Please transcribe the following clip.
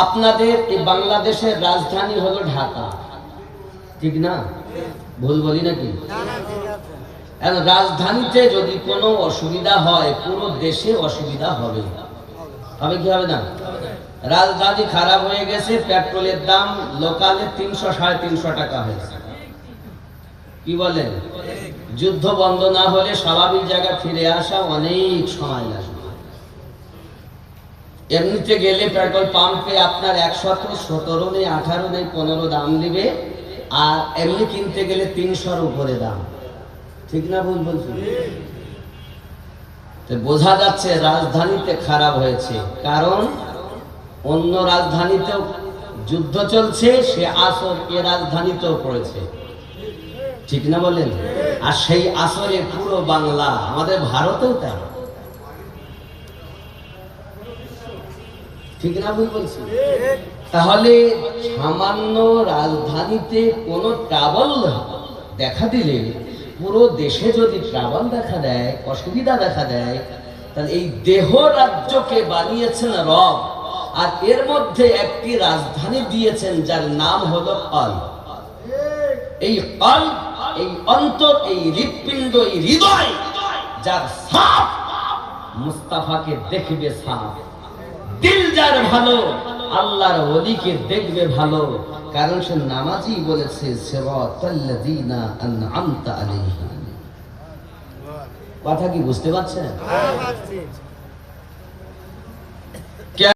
আপনাদের এই বাংলাদেশের রাজধানী হলো ঢাকা, ঠিক না? ভুল বলি নাকি? রাজধানীতে যদি কোনো অসুবিধা হয় পুরো দেশে অসুবিধা হবে। হবে কি হবে না? রাজধানী খারাপ হয়ে গেছে, পেট্রোলের দাম লোকালে 300-350 টাকা হয়েছে। কি বলেন? যুদ্ধ বন্ধ না হলে স্বাভাবিক জায়গায় ফিরে আসা অনেক সময় লাগবে। এমনিতে গেলে পেট্রোল পাম্পে আপনার 117 নেই, 18 নেই, 15 দাম দিবে, আর এমনি কিনতে গেলে 300-র উপরে দাম। ঠিক না ভুল বলছি? বোঝা যাচ্ছে রাজধানীতে খারাপ হয়েছে, কারণ অন্য রাজধানীতেও যুদ্ধ চলছে, সে আসর এ রাজধানীতেও পড়েছে। ঠিক না বলেন? আর সেই আসরে পুরো বাংলা, আমাদের ভারতেও তাই। ঠিক না ভুল বলছি? তাহলে সামান্য রাজধানীতে কোনো ট্রাবল দেখা দিলে পুরো দেশে যদি ট্রাবল দেখা দেয়, অসুবিধা দেখা দেয়, তাহলে এই দেহ রাজ্যকে বানিয়েছেন রব, আর এর মধ্যে একটি রাজধানী দিয়েছেন যার নাম হলো কল। এই কল, এই অন্তর, এই হৃৎপিণ্ড, এই হৃদয় যার সাফ, মুস্তাফাকে দেখবে সাফ। দিল যার ভালো, আল্লাহর ওলিকে দেখবে ভালো, কারণ সে নামাজি বলেছে সিরাতাল্লাযীনা আন'আমতা আলাইহিম। কথা কি বুঝতে পারছেন?